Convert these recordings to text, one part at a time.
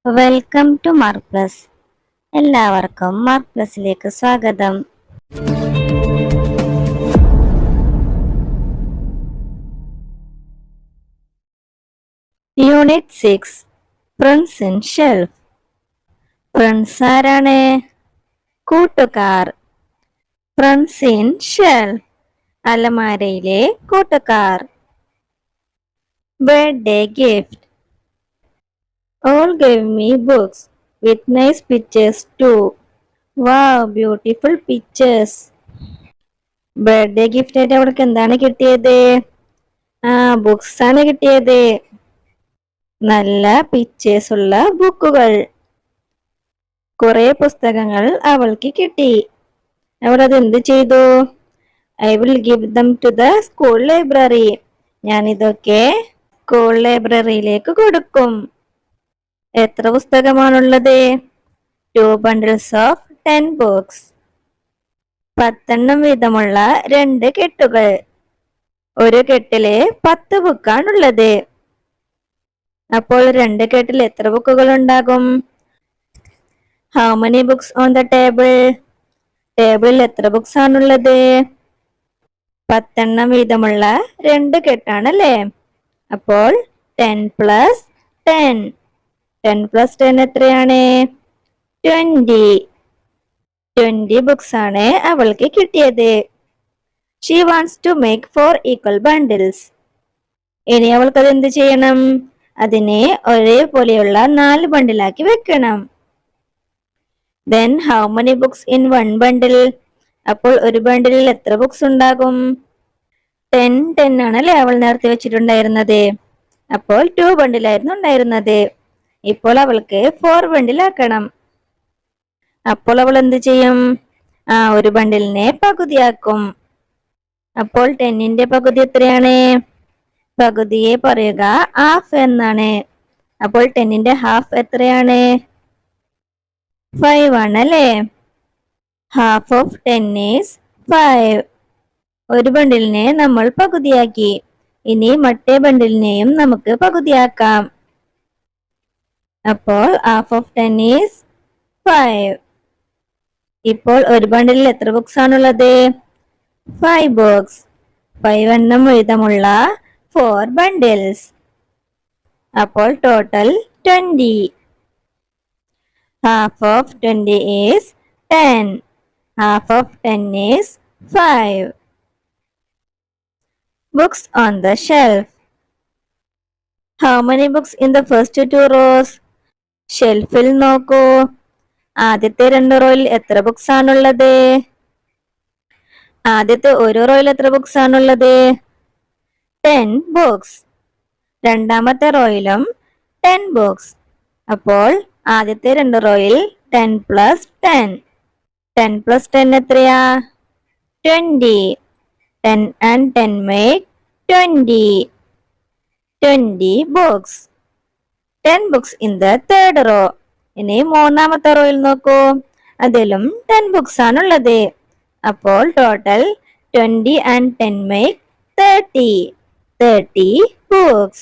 Welcome to Mark Plus. എല്ലാവർക്കും Mark പ്ലസിലേക്ക് സ്വാഗതം. Unit 6 friends in shelf. Friends ആരാണ്? കൂട്ടുകാർ. ഫ്രണ്ട്സ് ഇൻ ഷെൽഫ് അലമാരയിലെ കൂട്ടുകാർ. Birthday gift. All gave me books with nice pictures too. Wow, beautiful pictures. Birthday gift ആയിട്ട് അവൾക്ക് എന്താണ് കിട്ടിയത്? ബുക്സ് ആണ് കിട്ടിയത്. നല്ല പിക്ചേഴ്സ് ഉള്ള ബുക്കുകൾ. കുറെ പുസ്തകങ്ങൾ അവൾക്ക് കിട്ടി. അവൾ അത് എന്ത് ചെയ്തു? I will give them to the school library. ഞാൻ ഇതൊക്കെ സ്കൂൾ ലൈബ്രറിയിലേക്ക് കൊടുക്കും. എത്ര പുസ്തകമാണുള്ളത്? 2 bundles of 10 books. 10 വീതമുള്ള 2 കെട്ടുകൾ. ഒരു കെട്ടില് 10 ബുക്കാണുള്ളത്. അപ്പോൾ 2 കെട്ടിൽ എത്ര ബുക്കുകൾ ഉണ്ടാകും? How many books on the table? ടേബിളിൽ എത്ര ബുക്സ് ആണുള്ളത്? 10 വീതമുള്ള 2 കെട്ടാണല്ലേ? അപ്പോൾ 10 plus 10. 10 plus 10 എത്രയാണ്? 20 ബുക്സ് ആണ് അവൾക്ക് കിട്ടിയത്. She wants to make 4 equal bundles. ഇനി അവൾക്ക് അത് എന്ത് ചെയ്യണം? അതിനെ ഒരേപോലെയുള്ള 4 ബണ്ടിലാക്കി വെക്കണം. Then how many books in one bundle? അപ്പോൾ ഒരു ബണ്ടിലിൽ എത്ര ബുക്സ് ഉണ്ടാകും? 10 ആണല്ലേ അവൾ നേരത്തെ വെച്ചിട്ടുണ്ടായിരുന്നത്. അപ്പോൾ 2 ബണ്ടിലായിരുന്നു ഉണ്ടായിരുന്നത്. ഇപ്പോൾ അവൾക്ക് 4 ബണ്ടിലാക്കണം. അപ്പോൾ അവൾ എന്ത് ചെയ്യും? ഒരു ബണ്ടിലിനെ പകുതിയാക്കും. അപ്പോൾ 10ന്റെ പകുതി എത്രയാണ്? പകുതിയെ പറയുക ഹാഫ് എന്നാണ്. അപ്പോൾ 10ന്റെ ഹാഫ് എത്രയാണ്? 5 ആണല്ലേ? Half of 10 is 5. ഒരു ബണ്ടിലിനെ നമ്മൾ പകുതിയാക്കി. ഇനി മറ്റേ ബണ്ടിലിനെയും നമുക്ക് പകുതിയാക്കാം. അപ്പോൾ ഹാഫ് ഓഫ് 10 ഈസ് 5. ഇപ്പോൾ ഒരു ബണ്ടിലിൽ എത്ര ബുക്സ് ആണുള്ളത്? 5 ബുക്സ്. 5 എണ്ണം വീതമുള്ള 4 ബണ്ടിൽസ്. അപ്പോൾ total 20. Half of 20 is 10. Half of 10 is 5. Books on the shelf. How many books in the first 2 rows? ഷെൽഫിൽ നോക്കൂ. ആദ്യത്തെ 2 റോയിൽ എത്ര ബുക്സ് ആണുള്ളത്? ആദ്യത്തെ ഒരു റോയിൽ എത്ര ബുക്സ് ആണുള്ളത്? 10 ബുക്സ്. രണ്ടാമത്തെ റോയിലും 10 ബുക്സ്. അപ്പോൾ ആദ്യത്തെ 2 റോയിൽ 10 plus 10. 10 plus 10 എത്രയാ? 20. 10 and 10 make 20. 20 books. 10 books in the third row. ഇനി മൂന്നാമത്തെ റോയിൽ നോക്കൂ. അതിലും 10 ബുക്സ് ആണുള്ളത്. അപ്പോൾ ടോട്ടൽ 20 and 10 make 30. 30 books.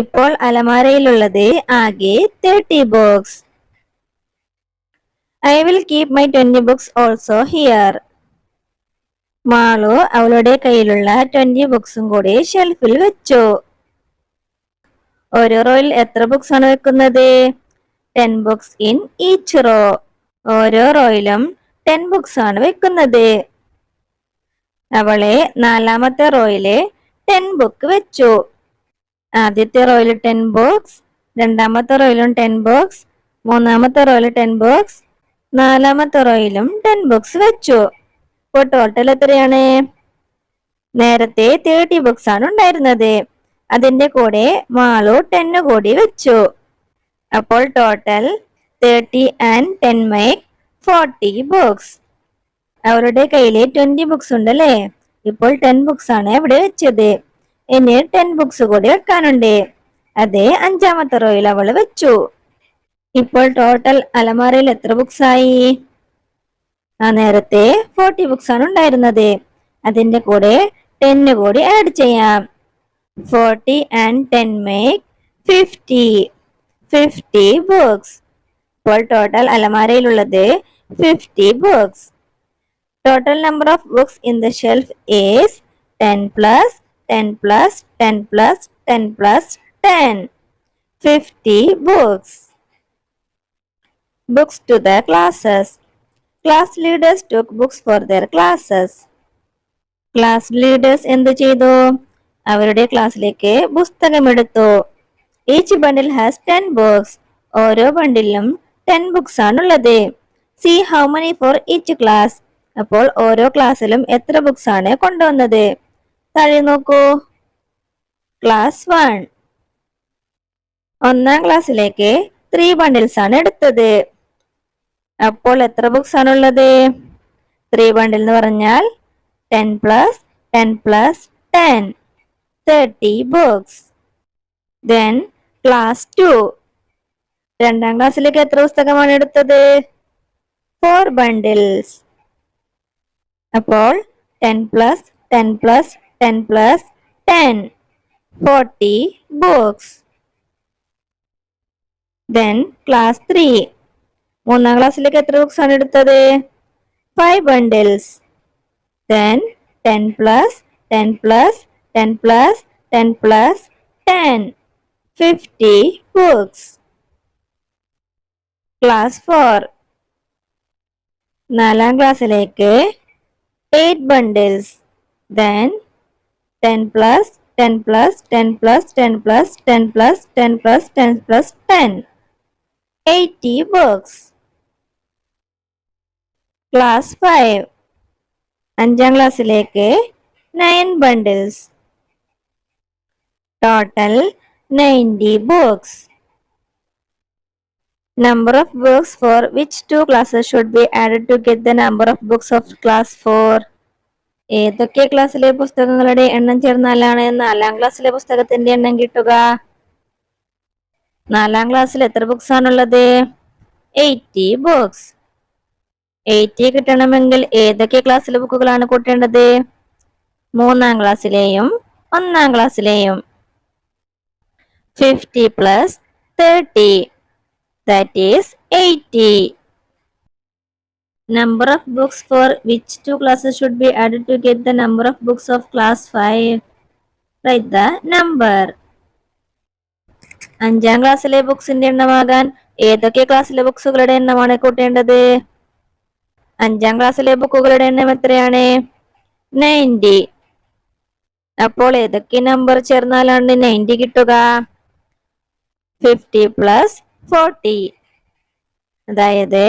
ഇപ്പോൾ അലമാരയിലുള്ളത് ആകെ 30 books. I will keep my 20 books also here. Malu അവളുടെ കയ്യിലുള്ള 20 ബുക്സും കൂടി ഷെൽഫിൽ വെച്ചു. ഓരോ റോയിൽ എത്ര ബുക്സ് ആണ് വെക്കുന്നത്? 10 ബുക്സ് ഇൻ ഈച്ച് റോ. ഓരോ റോയിലും 10 ബുക്സ് ആണ് വെക്കുന്നത്. അവളെ നാലാമത്തെ റോയില് 10 ബുക്ക് വെച്ചു. ആദ്യത്തെ റോയിൽ 10 ബുക്സ്, രണ്ടാമത്തെ റോയിലും 10 ബുക്സ്, മൂന്നാമത്തെ റോയിൽ 10 ബുക്സ്, നാലാമത്തെ റോയിലും 10 ബുക്സ് വെച്ചു. ഇപ്പോൾ ടോട്ടൽ എത്രയാണ്? നേരത്തെ 30 ബുക്സ് ആണ് ഉണ്ടായിരുന്നത്. അതിന്റെ കൂടെ മാളു 10 കൂടി വെച്ചു. അപ്പോൾ ടോട്ടൽ 30 and 10 make 40 ബുക്സ്. അവരുടെ കയ്യില് 20 ബുക്സ് ഉണ്ടല്ലേ? ഇപ്പോൾ 10 ബുക്സ് ആണ് അവിടെ വെച്ചത്. ഇനി 10 ബുക്സ് കൂടി വെക്കാനുണ്ട്. അത് അഞ്ചാമത്തെ റോയിൽ അവൾ വെച്ചു. ഇപ്പോൾ ടോട്ടൽ അലമാരയിൽ എത്ര ബുക്സ് ആയി? നേരത്തെ 40 ബുക്സ് ആണ് ഉണ്ടായിരുന്നത്. അതിന്റെ കൂടെ 10 കൂടി ആഡ് ചെയ്യാം. 40 and 10 make 50. 50 books. ഇപ്പോൾ total അലമാരയിലുള്ളത് 50 books. Total number of books in the shelf is 10 plus 10 plus 10 plus 10 plus 10. 50 books. Books to the classes. Class leaders took books for their classes. Class leaders എന്ത് ചെയ്തു? അവരുടെ ക്ലാസ്സിലേക്ക് പുസ്തകമെടുത്തു. Each bundle has 10 books. ഓരോ ബണ്ടിലും 10 books ആണുള്ളത്. See how many for each class. അപ്പോൾ ഓരോ ക്ലാസ്സിലും എത്ര ബുക്സ് ആണ് കൊണ്ടുവന്നത്? താഴെ നോക്കൂ. ക്ലാസ് 1 ഒന്നാം ക്ലാസ്സിലേക്ക് 3 ബണ്ടിൽസ് ആണ് എടുത്തത്. അപ്പോൾ എത്ര ബുക്സ് ആണുള്ളത്? 3 ബണ്ടിൽ എന്ന് പറഞ്ഞാൽ 10 plus 10 plus 10, 30 books. Then class 2 രണ്ടാം ക്ലാസ്സിലേക്ക് എത്ര പുസ്തകമാണ് എടുത്തത്? 4 bundles. അപ്പോൾ 10 plus 10 plus 10 plus 10, 40 books. Then class 3 മൂന്നാം ക്ലാസ്സിലേക്ക് എത്ര ബുക്സ് ആണ് എടുത്തത്? 5 bundles. Then 10 plus 10 plus 10 plus 10 plus 10, 50 books. Class 4 നാലാം ക്ലാസ്സിലേക്ക് 8 bundles. Then 10 plus 10 plus 10 plus 10 plus 10 plus 10 plus 10 plus 10, 80 books. Class 5 അഞ്ചാം ക്ലാസ്സിലേക്ക് 9 bundles. Total 90 books. Number of books for which 2 classes should be added to get the number of books of class 4? ഏതൊക്കെ ക്ലാസ്സിലെ പുസ്തകങ്ങളുടെ എണ്ണം ചേർന്നാലാണ് നാലാം ക്ലാസ്സിലെ പുസ്തകത്തിന്റെ എണ്ണം കിട്ടുക? നാലാം ക്ലാസ്സിൽ എത്ര ബുക്സ് ആണുള്ളത്? 80 books. 80 കിട്ടണമെങ്കിൽ ഏതൊക്കെ ക്ലാസ്സിലെ ബുക്കുകളാണ് കൂട്ടേണ്ടത്? മൂന്നാം ക്ലാസ്സിലെയും ഒന്നാം ക്ലാസ്സിലെയും. 50 plus 30, that is 80. Number of books for which 2 classes should be added to get the number of books of class 5? Write the number. അഞ്ചാം ക്ലാസ്സിലെ ബുക്സിന്റെ എണ്ണമാകാൻ ഏതൊക്കെ ക്ലാസ്സിലെ ബുക്സുകളുടെ എണ്ണമാണ് കൂട്ടേണ്ടത്? അഞ്ചാം ക്ലാസ്സിലെ ബുക്കുകളുടെ എണ്ണം എത്രയാണ്? 90. അപ്പോൾ ഏതൊക്കെ നമ്പർ ചേർന്നാലാണ് 90 കിട്ടുക? 50 plus 40. അതായത്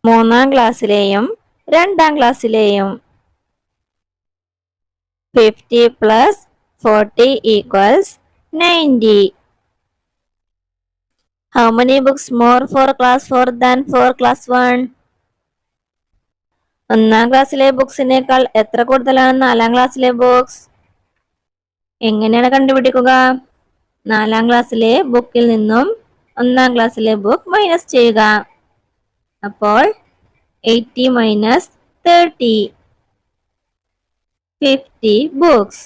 മൂന്നാം ക്ലാസ്സിലെയും രണ്ടാം ക്ലാസ്സിലെയും. 50 plus 40 equals 90. How many books more for class 4 than for class 1? ഒന്നാം ക്ലാസ്സിലെ ബുക്സിനേക്കാൾ എത്ര കൂടുതലാണ് നാലാം ക്ലാസ്സിലെ ബുക്സ്? എങ്ങനെയാണ് കണ്ടുപിടിക്കുക? നാലാം ക്ലാസ്സിലെ ബുക്കിൽ നിന്നും ഒന്നാം ക്ലാസ്സിലെ ബുക്ക് മൈനസ് ചെയ്യുക. അപ്പോൾ 80 minus 30, 50 books.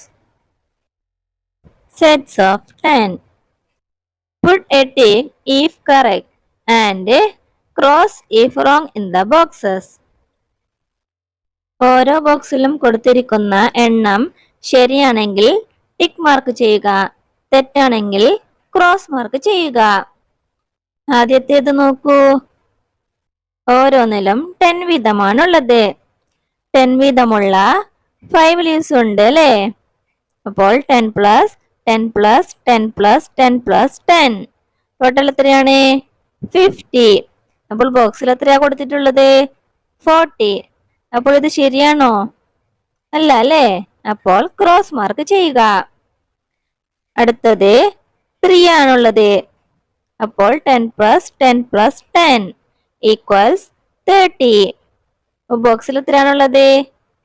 Sets of 10. Put a tick if correct and cross if wrong in the boxes. ഓരോ ബോക്സിലും കൊടുത്തിരിക്കുന്ന എണ്ണം ശരിയാണെങ്കിൽ ടിക്ക് മാർക്ക് ചെയ്യുക, തെറ്റാണെങ്കിൽ ക്രോസ് മാർക്ക് ചെയ്യുക. ആദ്യത്തേത് നോക്കൂ. ഓരോന്നിലും 10 വീതമാണുള്ളത്. 10 വീതമുള്ള 5 ലീവ്സ് ഉണ്ട് അല്ലേ? അപ്പോൾ 10 plus 10 plus 10 plus 10 plus 10, total എത്രയാണ്? 50. അപ്പോൾ ബോക്സിൽ എത്രയാ കൊടുത്തിട്ടുള്ളത്? 40. അപ്പോൾ ഇത് ശരിയാണോ? അല്ല അല്ലേ? അപ്പോൾ ക്രോസ് മാർക്ക് ചെയ്യുക. അടുത്തത് 3 ആണുള്ളത്. അപ്പോൾ 10 plus 10 plus 10 equals 30. ബോക്സിൽ എത്രയാണുള്ളത്?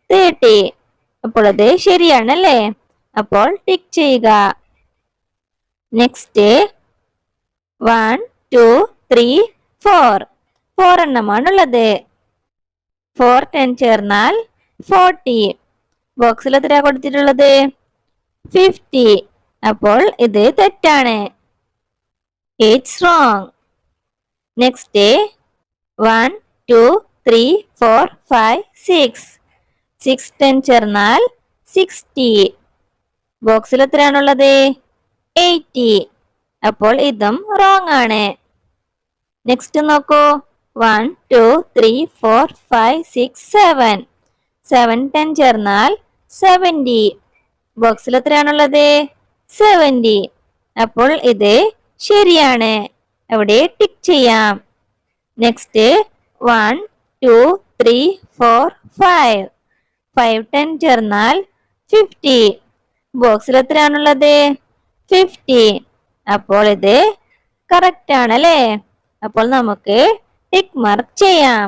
30. അപ്പോൾ അത് ശരിയാണല്ലേ? അപ്പോൾ ടിക്ക് ചെയ്യുക. നെക്സ്റ്റ് 1 2 3 4, 4 എണ്ണമാണുള്ളത്. 4 10 ചേർന്നാൽ 40. ബോക്സിൽ എത്രയാ കൊടുത്തിട്ടുള്ളത്? 50. അപ്പോൾ ഇത് തെറ്റാണ്. It's wrong. Next, 1, 2, 3, 4, 5, 6. 6 10 ചേർന്നാൽ 60. ബോക്സിൽ എത്രയാണുള്ളത്? 80. അപ്പോൾ ഇതും റോങ് ആണ്. നെക്സ്റ്റ് നോക്കൂ. 1, 2, 3, 4, 5, 6, 7. 7 10 ചേർന്നാൽ 70. ബോക്സിൽ എത്രയാണുള്ളത്? 70. അപ്പോൾ ഇത് ശരിയാണ്. അവിടെ ടിക്ക് ചെയ്യാം. നെക്സ്റ്റ് 1, 2, 3, 4, 5. 5 10 ചേർന്നാൽ 50. ബോക്സിൽ എത്രയാണുള്ളത്? 50. അപ്പോൾ ഇത് കറക്റ്റ് ആണല്ലേ? അപ്പോൾ നമുക്ക് ടിക്ക് മാർക്ക് ചെയ്യാം.